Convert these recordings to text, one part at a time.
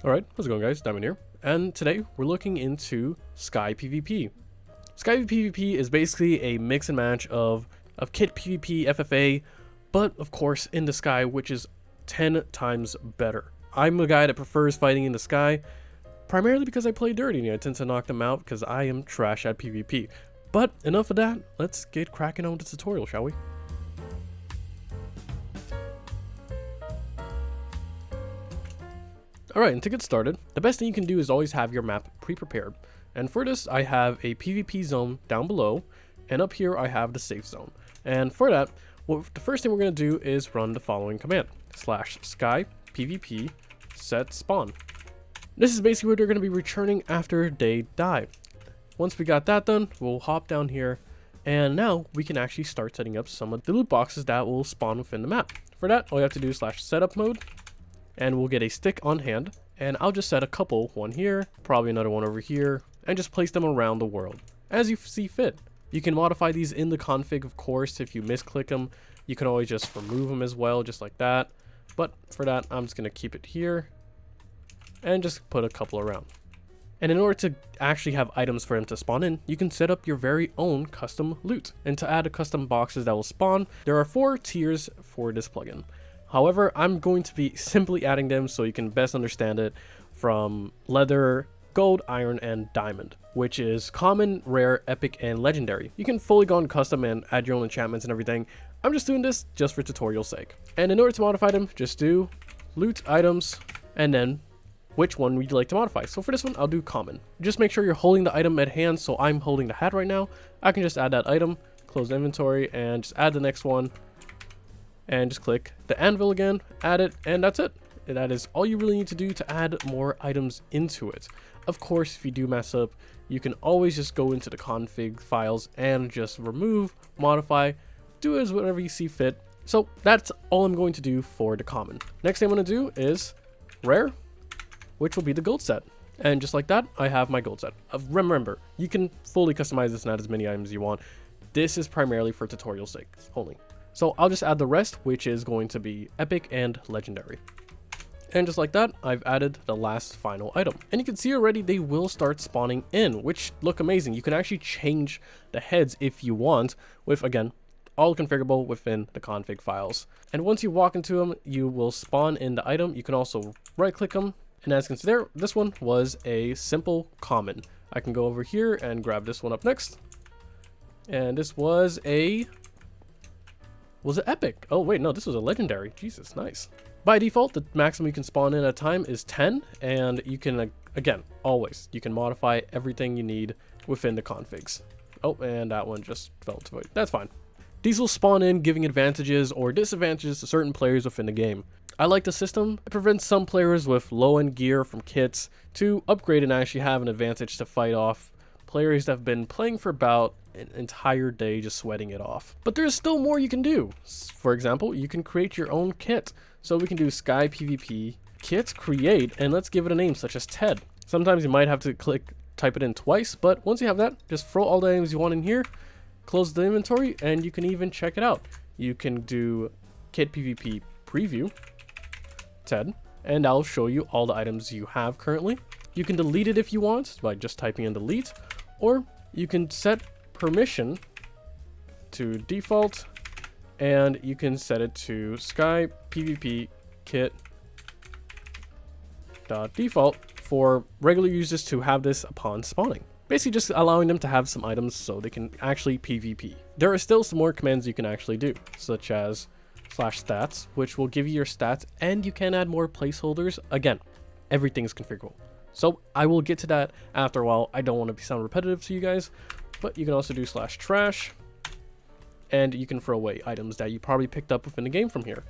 Alright, how's it going guys? Diamond here, and today we're looking into SkyPvP. SkyPvP is basically a mix and match of kit PvP, FFA, but of course in the sky, which is 10 times better. I'm a guy that prefers fighting in the sky, primarily because I play dirty and I tend to knock them out because I am trash at PvP. But enough of that, let's get cracking on the tutorial, shall we? Alright, and to get started, the best thing you can do is always have your map pre-prepared. And for this, I have a PvP zone down below, and up here I have the safe zone. And for that, the first thing we're going to do is run the following command, /SkyPvP set spawn. This is basically what they're going to be returning after they die. Once we got that done, we'll hop down here, and now we can actually start setting up some of the loot boxes that will spawn within the map. For that, all you have to do is /setup mode. And we'll get a stick on hand, and I'll just set a couple, one here, probably another one over here, and just place them around the world, as you see fit. You can modify these in the config, of course. If you misclick them, you can always just remove them as well, just like that. But for that, I'm just going to keep it here, and just put a couple around. And in order to actually have items for them to spawn in, you can set up your very own custom loot. And to add the custom boxes that will spawn, there are 4 tiers for this plugin. However, I'm going to be simply adding them so you can best understand it, from leather, gold, iron, and diamond, which is common, rare, epic, and legendary. You can fully go on custom and add your own enchantments and everything. I'm just doing this just for tutorial sake. And in order to modify them, just do loot items and then which one would you like to modify. So for this one, I'll do common. Just make sure you're holding the item at hand. So I'm holding the hat right now. I can just add that item, close the inventory, and just add the next one. And just click the anvil again, add it, and that's it. And that is all you really need to do to add more items into it. Of course, if you do mess up, you can always just go into the config files and just remove, modify, do as whatever you see fit. So that's all I'm going to do for the common. Next thing I'm going to do is rare, which will be the gold set. And just like that, I have my gold set. Remember, you can fully customize this and add as many items as you want. This is primarily for tutorial sake only. So I'll just add the rest, which is going to be epic and legendary. And just like that, I've added the last final item. And you can see already they will start spawning in, which look amazing. You can actually change the heads if you want, with, again, all configurable within the config files. And once you walk into them, you will spawn in the item. You can also right click them. And as you can see there, this one was a simple common. I can go over here and grab this one up next. And this was a... Was it epic? Oh wait, no, this was a legendary. Jesus, nice. By default, the maximum you can spawn in at a time is 10, and you can, again, always, you can modify everything you need within the configs. Oh, and that one just fell to void. That's fine. These will spawn in, giving advantages or disadvantages to certain players within the game. I like the system. It prevents some players with low-end gear from kits to upgrade and actually have an advantage to fight off players that have been playing for about an entire day just sweating it off. But there's still more you can do. For example, you can create your own kit. So we can do SkyPvP kit create, and let's give it a name such as Ted. Sometimes you might have to type it in twice, but once you have that, just throw all the items you want in here, close the inventory, and you can even check it out. You can do kit PvP preview Ted, and I'll show you all the items you have currently. You can delete it if you want by just typing in delete, or you can set permission to default, and you can set it to SkyPvP kit default for regular users to have this upon spawning. Basically just allowing them to have some items so they can actually PvP. There are still some more commands you can actually do, such as /stats, which will give you your stats, and you can add more placeholders. Again, everything is configurable. So I will get to that after a while. I don't want to sound repetitive to you guys, but you can also do /trash, and you can throw away items that you probably picked up within the game from here.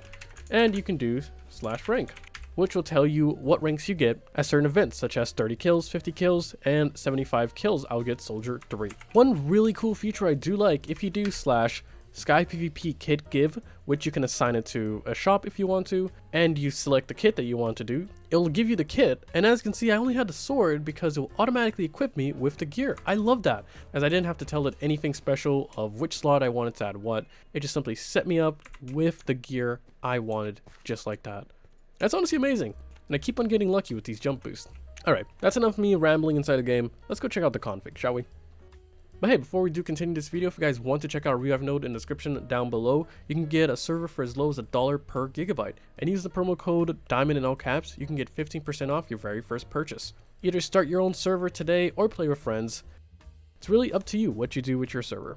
And you can do /rank, which will tell you what ranks you get at certain events, such as 30 kills, 50 kills, and 75 kills. I'll get Soldier 3. One really cool feature I do like, if you do /SkyPvP kit give, which you can assign it to a shop if you want to, and you select the kit that you want to do, it'll give you the kit. And as you can see, I only had the sword because it will automatically equip me with the gear. I love that, as I didn't have to tell it anything special of which slot I wanted to add what. It just simply set me up with the gear I wanted, just like that. That's honestly amazing. and I keep on getting lucky with these jump boosts. Alright, that's enough of me rambling inside the game. Let's go check out the config, shall we? But hey, before we do continue this video, if you guys want to check out Revivenode in the description down below, you can get a server for as low as $1 per gigabyte. And use the promo code DIAMOND in all caps, you can get 15% off your very first purchase. Either start your own server today or play with friends. It's really up to you what you do with your server.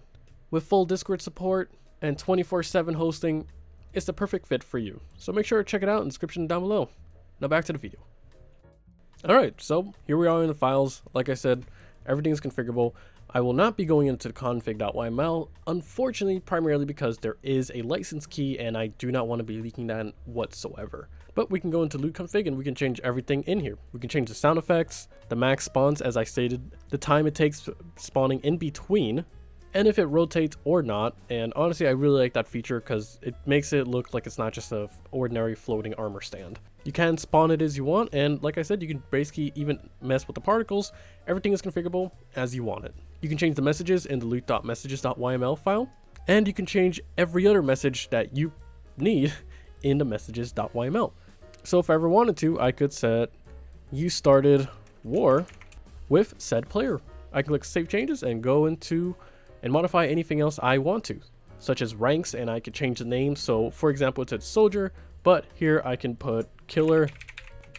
With full Discord support and 24/7 hosting, it's the perfect fit for you. So make sure to check it out in the description down below. Now back to the video. Alright, so here we are in the files. Like I said, everything is configurable. I will not be going into the config.yml, unfortunately, primarily because there is a license key and I do not want to be leaking that whatsoever. But we can go into loot config and we can change everything in here. We can change the sound effects, the max spawns as I stated, the time it takes spawning in between, and if it rotates or not. And honestly, I really like that feature because it makes it look like it's not just a ordinary floating armor stand. You can spawn it as you want, and like I said, you can basically even mess with the particles. Everything is configurable as you want it. You can change the messages in the loot.messages.yml file, and you can change every other message that you need in the messages.yml. So if I ever wanted to, I could set "you started war with said player." I can click save changes and go into and modify anything else I want to, such as ranks, and I could change the name. So for example, it said soldier, but here I can put killer,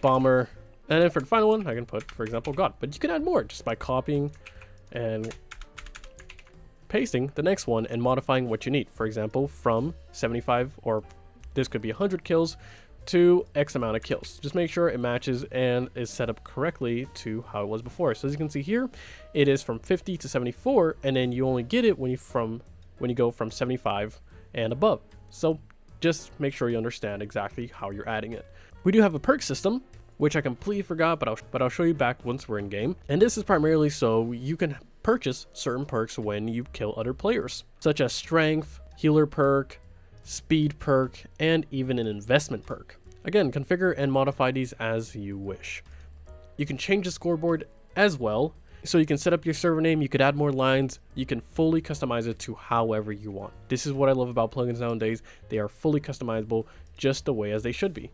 bomber, and then for the final one, I can put, for example, god. But you can add more just by copying and pasting the next one and modifying what you need. For example, from 75, or this could be 100 kills to X amount of kills. Just make sure it matches and is set up correctly to how it was before. So as you can see here, it is from 50 to 74, and then you only get it when you go from 75 and above. So just make sure you understand exactly how you're adding it. We do have a perk system, which I completely forgot, but I'll show you back once we're in game. And this is primarily so you can purchase certain perks when you kill other players, such as strength, healer perk, speed perk, and even an investment perk. Again, configure and modify these as you wish. You can change the scoreboard as well, so you can set up your server name, you could add more lines, you can fully customize it to however you want. This is what I love about plugins nowadays. They are fully customizable just the way as they should be.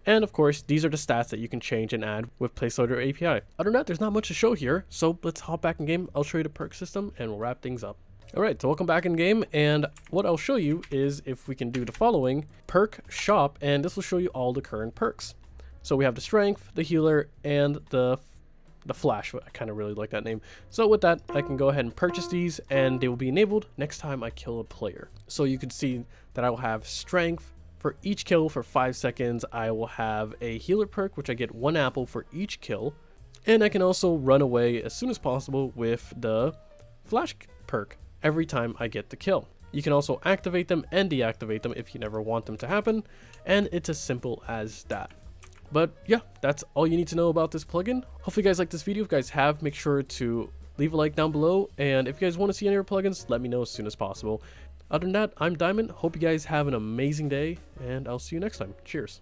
And of course, these are the stats that you can change and add with Placeholder API. Other than that, there's not much to show here, so let's hop back in game. I'll show you the perk system and we'll wrap things up. Alright, so welcome back in game, and what I'll show you is if we can do the following: perk shop, and this will show you all the current perks. So we have the strength, the healer, and the flash. I kind of really like that name. So with that, I can go ahead and purchase these and they will be enabled next time I kill a player. So you can see that I will have strength for each kill for 5 seconds. I will have a healer perk, which I get 1 apple for each kill, and I can also run away as soon as possible with the flash perk every time I get the kill. You can also activate them and deactivate them if you never want them to happen, and it's as simple as that. But yeah, that's all you need to know about this plugin. Hopefully you guys like this video. If you guys have, make sure to leave a like down below, and if you guys want to see any other plugins, let me know as soon as possible. Other than that, I'm Diamond. Hope you guys have an amazing day, and I'll see you next time. Cheers.